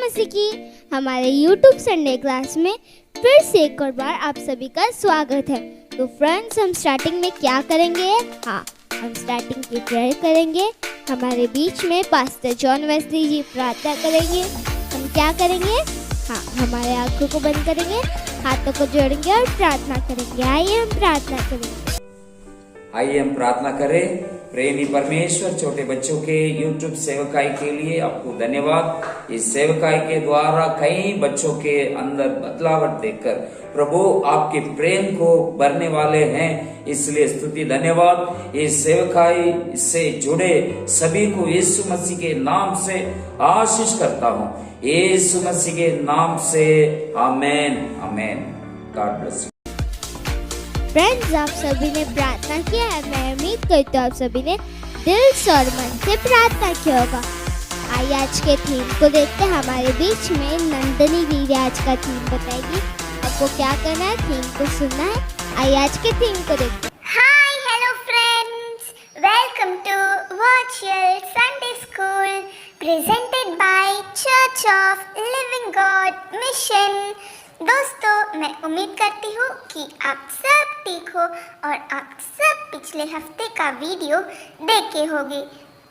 मसीह की हमारे YouTube Sunday class में फिर से एक और बार आप सभी का स्वागत है। तो फ्रेंड्स, हम स्टार्टिंग में क्या करेंगे? हम स्टार्टिंग की प्रेयर करेंगे। हमारे बीच में पास्टर जॉन वेस्ली जी प्रार्थना करेंगे। हम क्या करेंगे? हमारे आंखों को बंद करेंगे, हाथों को जोड़ेंगे और प्रार्थना करेंगे। आइए हम प्रार्थना करेंगे। आइए हम प्रार्थना करें। प्रेमी परमेश्वर, छोटे बच्चों के YouTube सेवकाई के लिए आपको धन्यवाद। इस सेवकाई के द्वारा कई बच्चों के अंदर बदलावट देखकर प्रभु आपके प्रेम को भरने वाले हैं, इसलिए स्तुति धन्यवाद। इस सेवकाई से जुड़े सभी को यीशु मसीह के नाम से आशीष करता हूँ, यीशु मसीह के नाम से, आमेन आमेन। God bless you. फ्रेंड्स, आप सभी ने प्रार्थना किया है। मैं उम्मीद करती हूँ आप सभी ने दिल से और मन से प्रार्थना किया होगा। आइए आज के थीम को देखते हैं। हमारे बीच में नंदनी दीदी आज का थीम बताएगी। आपको क्या करना है? थीम को सुनना है। आइए आज के थीम को देखते हैं। Hi, hello friends. Welcome to Virtual Sunday School presented by Church of Living God Mission. दोस्तों, मैं उम्मीद करती हूँ कि आप सब ठीक हो और आप सब पिछले हफ्ते का वीडियो देखे होंगे।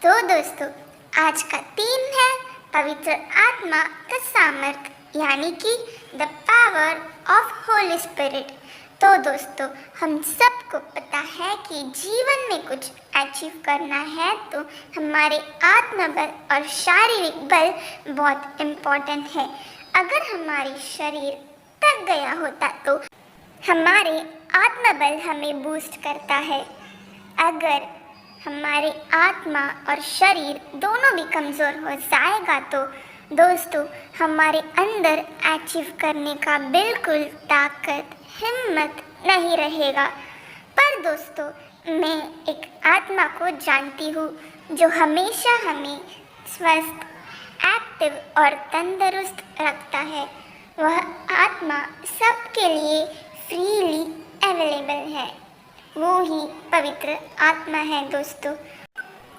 तो दोस्तों, आज का थीम है पवित्र आत्मा का सामर्थ, यानी कि the power of Holi spirit. तो दोस्तों, हम सबको पता है कि जीवन में कुछ अचीव करना है तो हमारे आत्मबल और शारीरिक बल बहुत इम्पोर्टेंट है। अगर हमारी शरीर थक गया होता तो हमारे आत्मबल हमें बूस्ट करता है। अगर हमारे आत्मा और शरीर दोनों भी कमज़ोर हो जाएगा तो दोस्तों हमारे अंदर अचीव करने का बिल्कुल ताकत हिम्मत नहीं रहेगा। पर दोस्तों, मैं एक आत्मा को जानती हूँ जो हमेशा हमें स्वस्थ, एक्टिव और तंदुरुस्त रखता है। वह आत्मा सबके लिए फ्रीली अवेलेबल है। वो ही पवित्र आत्मा है। दोस्तों,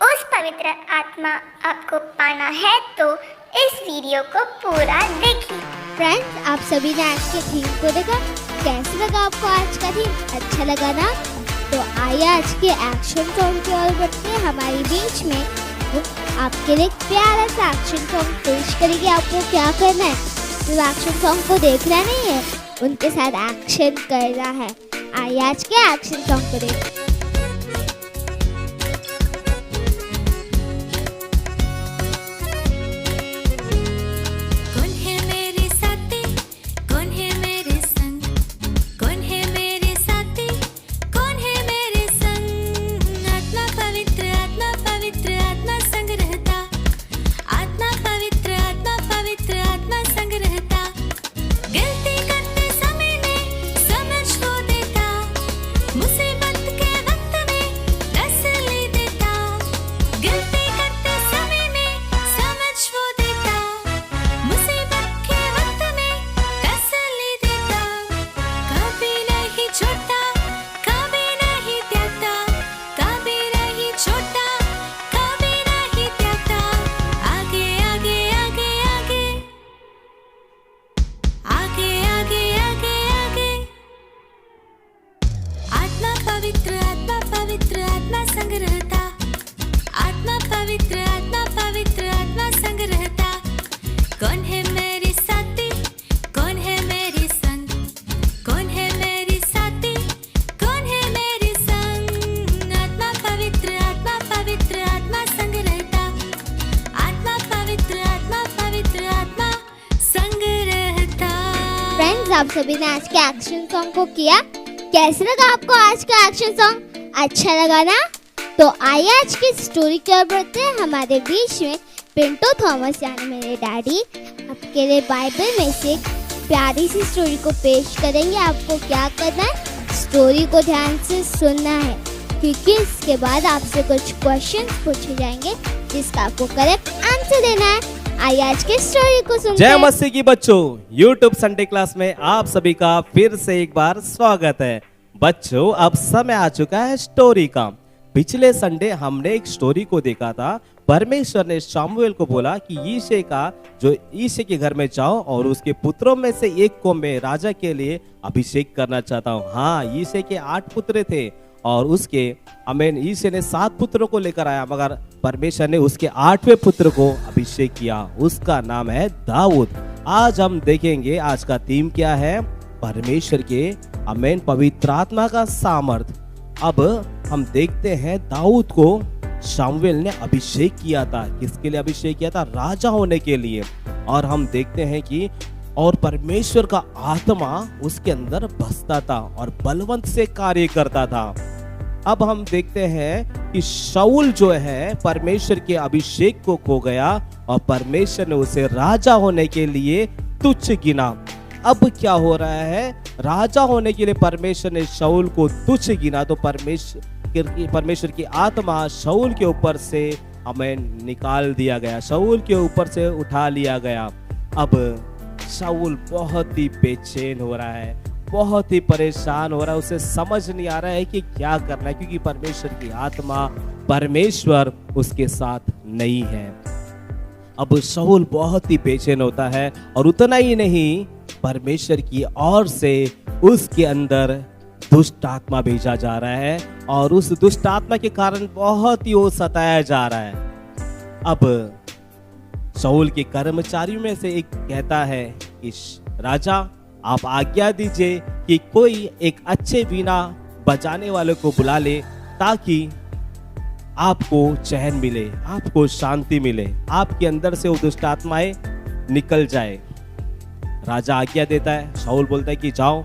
उस पवित्र आत्मा आपको पाना है तो इस वीडियो को पूरा देखिए। फ्रेंड्स, आप सभी ने आज के थीम को देखा। कैसा लगा आपको आज का थीम? अच्छा लगा ना? तो आइए आज के एक्शन सॉन्ग की ओर बढ़ते हैं। हमारे बीच में वो आपके लिए प्यारा सा एक्शन सॉन्ग पेश करेगी। आपको क्या करना है? तो एक्शन सॉन्ग को देखना नहीं है, उनके साथ एक्शन करना है। आइए आज के एक्शन सॉन्ग को देखते हैं। आप सभी ने आज के एक्शन सॉन्ग को किया। कैसे लगा आपको आज का एक्शन सॉन्ग? अच्छा लगा ना? तो आइए आज की स्टोरी की ओर बढ़ते हैं। हमारे बीच में पिंटू थॉमस यानी मेरे डैडी आपके लिए बाइबल में से एक प्यारी सी स्टोरी को पेश करेंगे। आपको क्या करना है? स्टोरी को ध्यान से सुनना है, क्योंकि इसके बाद आपसे कुछ क्वेश्चंस पूछे जाएंगे जिसका आपको करेक्ट आंसर देना है। आइए आज के स्टोरी को सुनते हैं। जय मसीह की बच्चों, YouTube संडे क्लास में आप सभी का फिर से एक बार स्वागत है। बच्चों, अब समय आ चुका है स्टोरी का। पिछले संडे हमने एक स्टोरी को देखा था, परमेश्वर ने शामुएल को बोला कि यीशे के घर में जाओ और उसके पुत्रों में से एक को मैं राजा के लिए अभिषेक करना चाहता हूँ। हाँ, यीशे के 8 पुत्र थे और उसके यीशे ने 7 पुत्रों को लेकर आया, मगर परमेश्वर ने उसके 8वें पुत्र को अभिषेक किया। उसका नाम है दाऊद। आज हम देखेंगे आज का थीम क्या है, परमेश्वर के पवित्र आत्मा का सामर्थ। अब हम देखते हैं दाऊद को शामुएल ने अभिषेक किया था। किसके लिए अभिषेक किया था? राजा होने के लिए। और हम देखते हैं कि और परमेश्वर का आत्मा उसके अंदर बसता था और बलवंत से कार्य करता था। अब हम देखते हैं कि शाऊल जो है परमेश्वर के अभिषेक को खो गया और परमेश्वर ने उसे राजा होने के लिए तुच्छ गिना। अब क्या हो रहा है? राजा होने के लिए परमेश्वर ने शाऊल को तुच्छ गिना, तो परमेश्वर की आत्मा शाऊल के ऊपर से निकाल दिया गया, शाऊल के ऊपर से उठा लिया गया। अब शाऊल बहुत ही बेचैन हो रहा है, बहुत ही परेशान हो रहा है, उसे समझ नहीं आ रहा है कि क्या करना है, क्योंकि परमेश्वर की आत्मा, परमेश्वर उसके साथ नहीं है। अब शाऊल बहुत ही बेचैन होता है और उतना ही नहीं, परमेश्वर की ओर से उसके अंदर दुष्ट आत्मा भेजा जा रहा है और उस दुष्ट आत्मा के कारण बहुत ही वो सताया जा रहा है। अब शाऊल के कर्मचारियों में से एक कहता है कि राजा, आप आज्ञा दीजिए कि कोई एक अच्छे वीणा बजाने वाले को बुला ले, ताकि आपको चैन मिले, आपको शांति मिले, आपके अंदर से वो दुष्ट आत्माएं निकल जाए। राजा आज्ञा देता है। शाऊल बोलता है कि जाओ।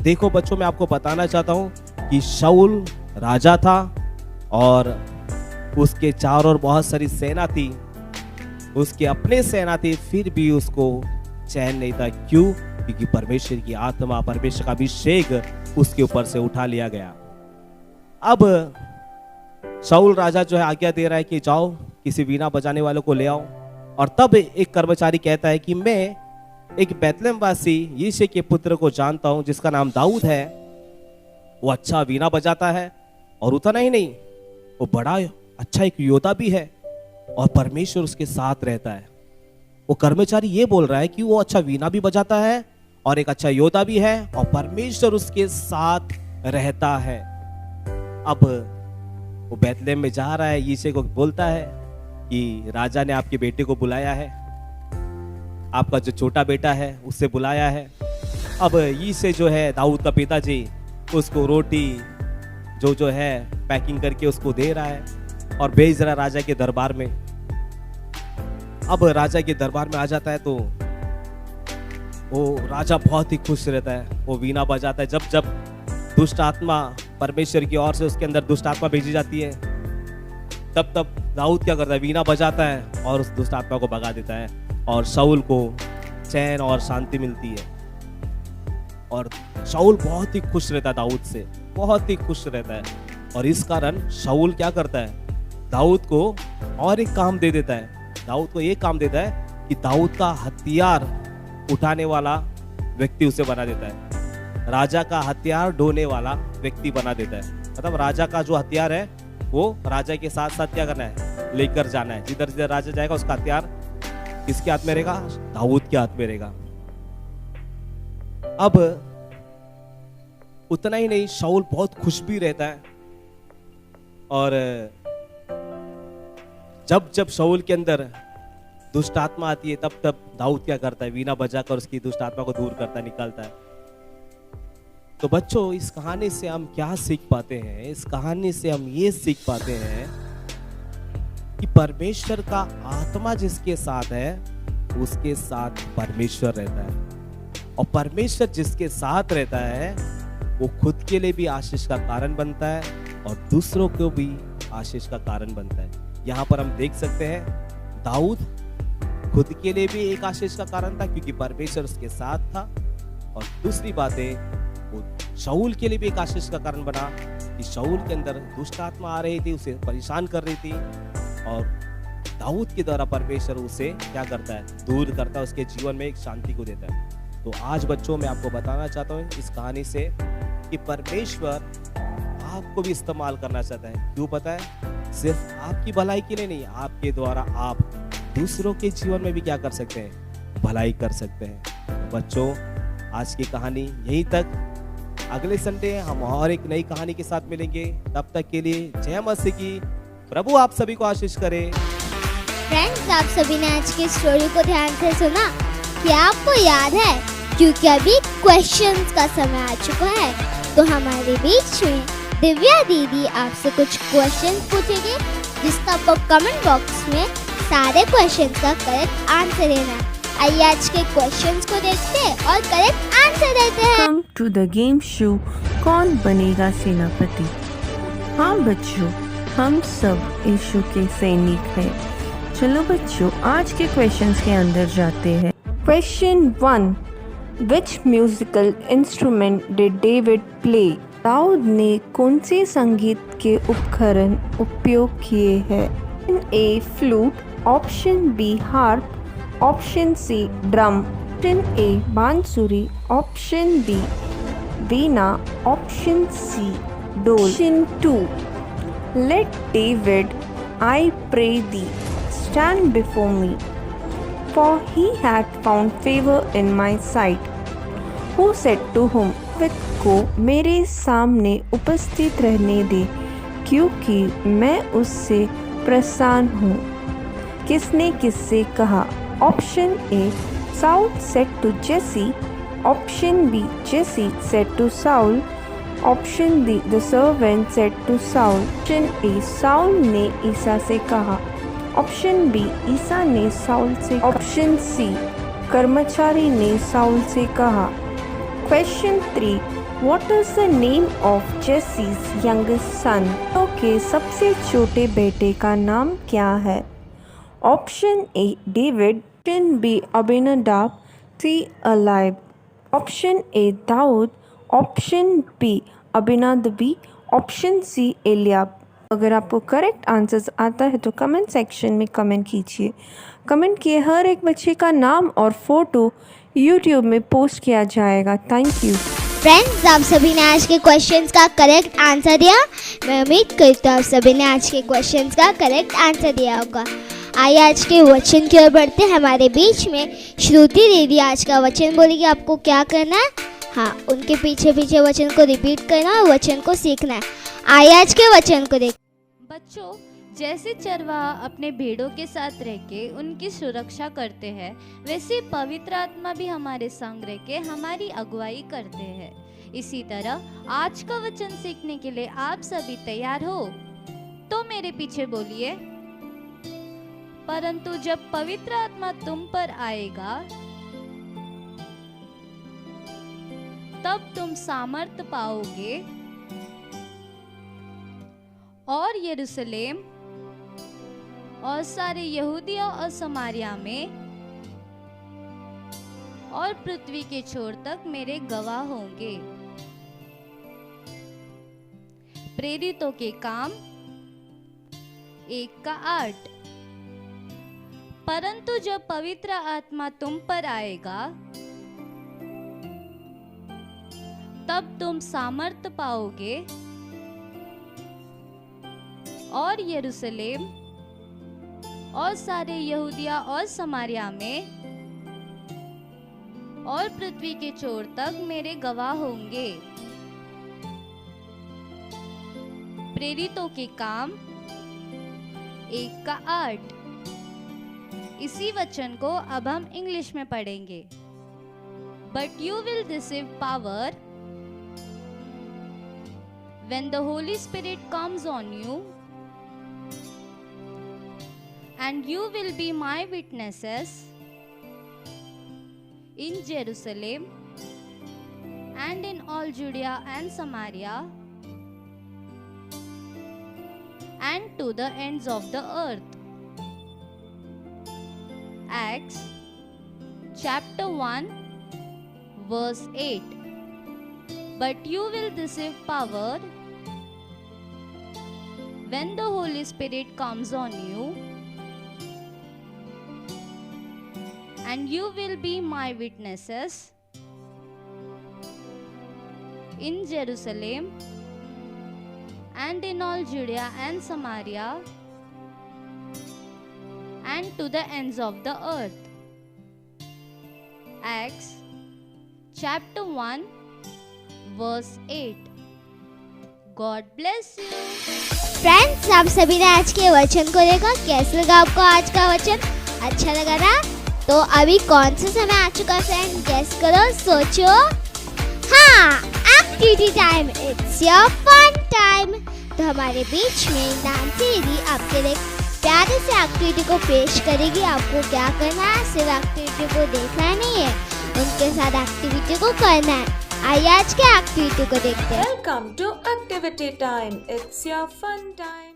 देखो बच्चों, मैं आपको बताना चाहता हूं कि शाऊल राजा था और उसके चारों ओर बहुत सारी सेना थी, उसके अपने सेना थी, फिर भी उसको चैन नहीं था। क्यों? क्योंकि परमेश्वर की आत्मा, परमेश्वर का अभिषेक उसके ऊपर से उठा लिया गया। अब शाऊल राजा जो है आज्ञा दे रहा है कि जाओ किसी वीणा बजाने वालों को ले आओ। और तब एक कर्मचारी कहता है कि मैं एक बैतलहम वासी यीशे के पुत्र को जानता हूं जिसका नाम दाऊद है, वो अच्छा वीणा बजाता है और उतना ही नहीं, वो बड़ा अच्छा एक योद्धा भी है और परमेश्वर उसके साथ रहता है। वो कर्मचारी ये बोल रहा है कि वो अच्छा वीणा भी बजाता है और एक अच्छा योद्धा भी है और परमेश्वर उसके साथ रहता है। अब वो बैतलहम में जा रहा है, यीशे को बोलता है कि राजा ने आपके बेटे को बुलाया है, आपका जो छोटा बेटा है उससे बुलाया है। अब यीशे जो है दाऊद का पिताजी उसको रोटी जो है पैकिंग करके उसको दे रहा है और भेज रहा राजा के दरबार में। अब राजा के दरबार में आ जाता है तो वो राजा बहुत ही खुश रहता है, वो वीणा बजाता है। जब जब दुष्ट आत्मा परमेश्वर की ओर से उसके अंदर दुष्ट आत्मा भेजी जाती है, तब तब दाऊद क्या करता है? वीणा बजाता है और उस दुष्ट आत्मा को भगा देता है और शाऊल को चैन और शांति मिलती है। और शाऊल बहुत ही खुश रहता है, दाऊद से बहुत ही खुश रहता है। और इस कारण शाऊल क्या करता है? दाऊद को और एक काम दे देता है। दाऊद को ये काम देता है कि दाऊद का हथियार उठाने वाला व्यक्ति उसे बना देता है, राजा का हथियार ढोने वाला व्यक्ति बना देता है। मतलब राजा का जो हथियार है वो राजा के साथ साथ क्या करना है? लेकर जाना है। जिधर जिधर राजा जाएगा उसका हथियार किसके हाथ में रहेगा? दाऊद के हाथ में रहेगा। अब उतना ही नहीं, शाऊल बहुत खुश भी रहता है। और जब जब शाऊल के अंदर दुष्ट आत्मा आती है, तब तब दाऊद क्या करता है? वीणा बजाकर उसकी दुष्ट आत्मा को दूर करता, निकालता है। तो बच्चों, इस कहानी से हम क्या सीख पाते हैं? इस कहानी से हम ये सीख पाते हैं कि परमेश्वर का आत्मा जिसके साथ है उसके साथ परमेश्वर रहता है, और परमेश्वर जिसके साथ रहता है वो खुद के लिए भी आशीष का कारण बनता है और दूसरों को भी आशीष का कारण बनता है। यहाँ पर हम देख सकते हैं दाऊद खुद के लिए भी एक आशीष का कारण था क्योंकि परमेश्वर उसके साथ था, और दूसरी बात है वो शाऊल के लिए भी एक आशीष का कारण बना कि शाऊल के अंदर दुष्ट आत्मा आ रही थी, उसे परेशान कर रही थी, और दाऊद के द्वारा परमेश्वर उसे क्या करता है? दूर करता है, उसके जीवन में एक शांति को देता है। तो आज बच्चों मैं आपको बताना चाहता हूँ इस कहानी से कि परमेश्वर आपको भी इस्तेमाल करना चाहता है। क्यों पता है? सिर्फ आपकी भलाई के लिए नहीं, आपके द्वारा आप दूसरों के जीवन में भी क्या कर सकते हैं, भलाई कर सकते हैं। बच्चों, आज की कहानी यहीं तक। अगले संडे हम और एक नई कहानी के साथ मिलेंगे। तब तक के लिए जय मसीह की। प्रभु आप सभी को आशीष करे। फ्रेंड्स, आप सभी ने आज की स्टोरी को ध्यान से सुना। क्या आपको याद है? क्योंकि अभी क्वेश्चंस का समय आ चुका है, तो हमारे बीच में दिव्या दीदी आपसे कुछ क्वेश्चंस पूछेंगे, जिसका आपको कमेंट बॉक्स में सारे क्वेश्चंस का करेक्ट आंसर देना है। आइए आज के क्वेश्चंस को देखते हैं और करेक्ट आंसर देते हैं। Welcome to the game show कौन बनेगा सेनापति। हाँ बच्चों, हम सब यीशु के सैनिक हैं। चलो बच्चों, आज के क्वेश्चंस के अंदर जाते हैं। Question 1, which musical instrument did David play? दाऊद ने कौन से संगीत के उपकरण उपयोग किए हैं? Option A flute, option B harp, option C drum, option A बांसुरी, ऑप्शन बी वीणा, ऑप्शन सी डोल। Option 2, let David I pray thee stand before me, for he had found favour in my sight. Who said to whom, दाऊद को मेरे सामने उपस्थित रहने दे, क्योंकि मैं उससे प्रसन्न हूँ। किसने किससे कहा? Option A, Saul said to Jesse, option B, Jesse said to Saul, option D, the servant said to Saul. Option A, Saul ने ईसा से कहा, ऑप्शन बी, ईसा ने साउल से, ऑप्शन सी, कर्मचारी ने साउल से कहा। Question 3, what is the name of Jesse's youngest son? के सबसे छोटे बेटे का नाम क्या है? Option A David, option B Abinadab, C Eliab, option A दाऊद, ऑप्शन बी अबीनादबी, ऑप्शन सी एलियाब। अगर आपको करेक्ट आंसर्स आता है तो कमेंट सेक्शन में कमेंट कीजिए। कमेंट किए हर एक बच्चे का नाम और फोटो यूट्यूब में पोस्ट किया जाएगा। Thank you. फ्रेंड्स, आप सभी ने आज के क्वेश्चंस का करेक्ट आंसर दिया। मैं उम्मीद करता हूँ आप सभी ने आज के क्वेश्चंस का करेक्ट आंसर दिया होगा। आइए आज के वचन की ओर बढ़ते हैं। हमारे बीच में श्रुति दीदी आज का वचन बोलेगी। आपको क्या करना है? हाँ, उनके पीछे पीछे वचन को रिपीट करना और वचन को सीखना है। आइए आज के वचन को देख। बच्चों, जैसे चरवाहा अपने भेड़ों के साथ रह के उनकी सुरक्षा करते हैं, वैसे पवित्र आत्मा भी हमारे संग रह के हमारी अगुवाई करते हैं। इसी तरह आज का वचन सीखने के लिए आप सभी तैयार हो? तो मेरे पीछे बोलिए। परंतु जब पवित्र आत्मा तुम पर आएगा, तब तुम सामर्थ पाओगे और यरूशलेम और सारे यहूदिया और समारिया में और पृथ्वी के छोर तक मेरे गवाह होंगे। प्रेरितों के काम 1:8। परंतु जब पवित्र आत्मा तुम पर आएगा, तब तुम सामर्थ पाओगे और यरूशलेम और सारे यहूदिया और समारिया में और पृथ्वी के छोर तक मेरे गवाह होंगे। प्रेरितों के काम 1:8। इसी वचन को अब हम इंग्लिश में पढ़ेंगे। But you will receive power when the Holy Spirit comes on you, and you will be my witnesses in Jerusalem and in all Judea and Samaria and to the ends of the earth. Acts chapter 1 verse 8. But you will receive power when the Holy Spirit comes on you, and you will be my witnesses in Jerusalem and in all Judea and Samaria and to the ends of the earth. Acts chapter 1 verse 8. God bless you. Friends, आप सभी ने आज के वचन को देखा। कैसे लगा आपको आज का वचन? अच्छा लगा ना? तो अभी कौन सा समय आ चुका है फ्रेंड? गेस करो, सोचो। हाँ, activity time. It's your fun time. तो हमारे बीच में नानसी दीदी आपके लिए प्यारे से एक्टिविटी को पेश करेगी। आपको क्या करना है? सिर्फ एक्टिविटी को देखना नहीं है, उनके साथ एक्टिविटी को करना है। आइए आज के एक्टिविटी को देखते हैं। Welcome to activity time. It's your fun time.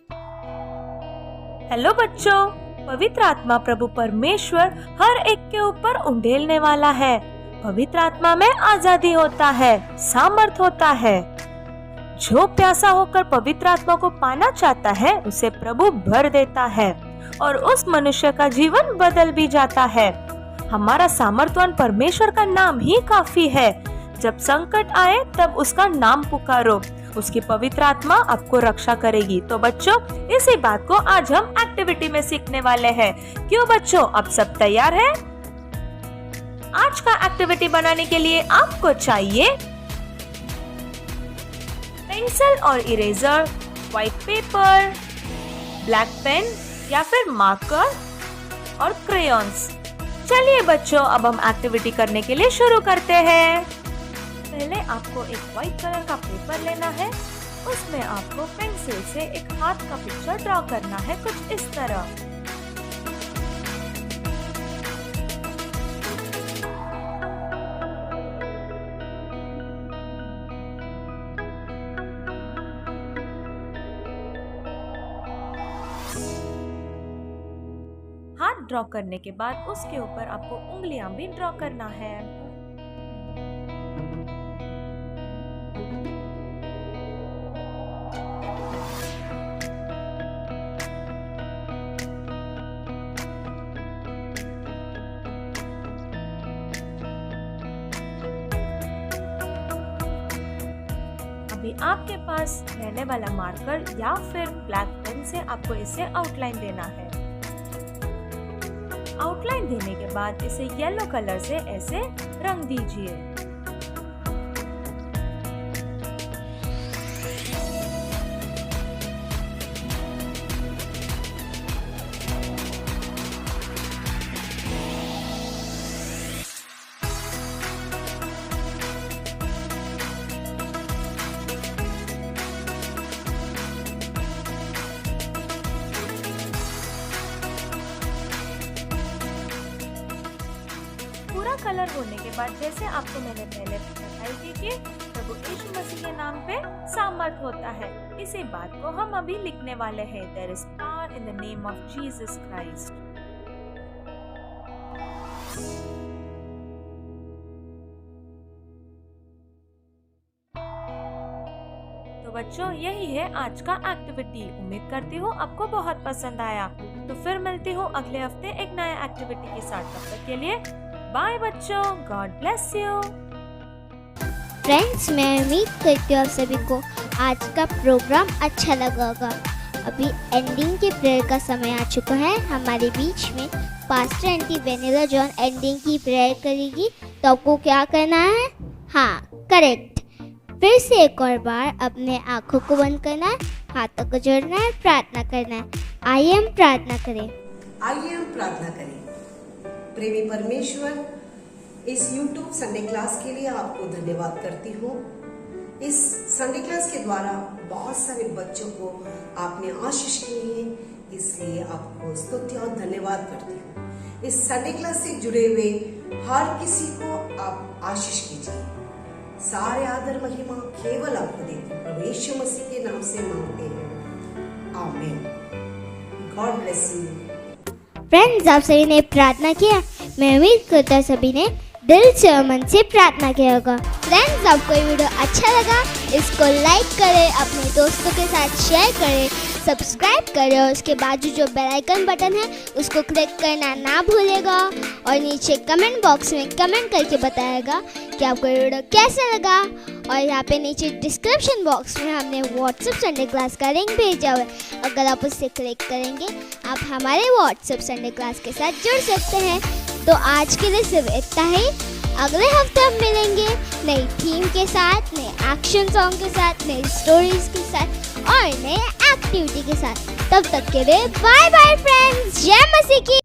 Hello बच्चों, पवित्र आत्मा प्रभु परमेश्वर हर एक के ऊपर उंडेलने वाला है। पवित्र आत्मा में आजादी होता है, सामर्थ होता है। जो प्यासा होकर पवित्र आत्मा को पाना चाहता है, उसे प्रभु भर देता है और उस मनुष्य का जीवन बदल भी जाता है। हमारा सामर्थवान परमेश्वर का नाम ही काफी है। जब संकट आए तब उसका नाम पुकारो, उसकी पवित्र आत्मा आपको रक्षा करेगी। तो बच्चों, इसी बात को आज हम एक्टिविटी में सीखने वाले हैं। क्यों बच्चों, आप सब तैयार हैं? आज का एक्टिविटी बनाने के लिए आपको चाहिए पेंसिल और eraser, white paper, black pen या फिर मार्कर और क्रेयॉन्स। चलिए बच्चों, अब हम एक्टिविटी करने के लिए शुरू करते हैं। पहले आपको एक व्हाइट कलर का पेपर लेना है। उसमें आपको पेंसिल से एक हाथ का पिक्चर ड्रॉ करना है, कुछ इस तरह। हाथ ड्रॉ करने के बाद उसके ऊपर आपको उंगलियां भी ड्रॉ करना है। अभी आपके पास रहने वाला मार्कर या फिर ब्लैक पेन से आपको इसे आउटलाइन देना है। आउटलाइन देने के बाद इसे येलो कलर से ऐसे रंग दीजिए। पूरा कलर होने के बाद, जैसे आपको मैंने पहले बताई थी कि प्रभु यीशु मसीह के नाम पे सामर्थ होता है, इसी बात को हम अभी लिखने वाले हैं। There is power in the name of Jesus Christ. तो बच्चों, यही है आज का एक्टिविटी। उम्मीद करती हूँ आपको बहुत पसंद आया। तो फिर मिलती हूँ अगले हफ्ते एक नया एक्टिविटी के साथ। तब तक के लिए बाय बच्चों, गॉड ब्लेस यू। फ्रेंड्स, मैं उम्मीद करती हूँ आप सभी को आज का प्रोग्राम अच्छा लगा होगा। अभी एंडिंग के प्रेयर का समय आ चुका है। हमारे बीच में pastor aunty vanilla John ending की प्रेयर करेगी। तो आपको क्या करना है? हाँ, करेक्ट। फिर से एक और बार अपने आँखों को बंद करना है, हाथों को जोड़ना है, प्रार्थना करना है। आइए हम प्रार्थना करें। आइए हम प्रार्थना करें। प्रेमी परमेश्वर, इस YouTube संडे क्लास के लिए आपको धन्यवाद करती हूँ। इस संडे क्लास के द्वारा बहुत सारे बच्चों को आपने आशीष की है, इसलिए आपको स्तुति और धन्यवाद करती हूँ। इस संडे क्लास से जुड़े हुए हर किसी को आप आशीष कीजिए। सारे आदर महिमा केवल आपको देते हैं, प्रभु यीशु मसीह के नाम से मांगते हैं, आमीन। God bless you. फ्रेंड्स, आप सभी ने प्रार्थना किया। मैं उम्मीद करता हूँ सभी ने दिल से और मन से प्रार्थना किया होगा। फ्रेंड्स, आपको ये वीडियो अच्छा लगा, इसको लाइक करें, अपने दोस्तों के साथ शेयर करें, सब्सक्राइब करें और उसके बाजू जो बेल आइकन बटन है उसको क्लिक करना ना भूलेगा और नीचे कमेंट बॉक्स में कमेंट करके बताएगा कि आपको ये वीडियो कैसा लगा। और यहाँ पे नीचे डिस्क्रिप्शन बॉक्स में हमने व्हाट्सएप संडे क्लास का लिंक भेजा हुआ है, अगर आप उससे क्लिक करेंगे आप हमारे व्हाट्सएप संडे क्लास के साथ जुड़ सकते हैं। तो आज के लिए सिर्फ इतना ही, अगले हफ्ते हम मिलेंगे नई थीम के साथ, नए एक्शन सॉन्ग के साथ, नई स्टोरीज के साथ और नए एक्टिविटी के साथ। तब तक के लिए बाय बाय फ्रेंड्स, जय मसीह की।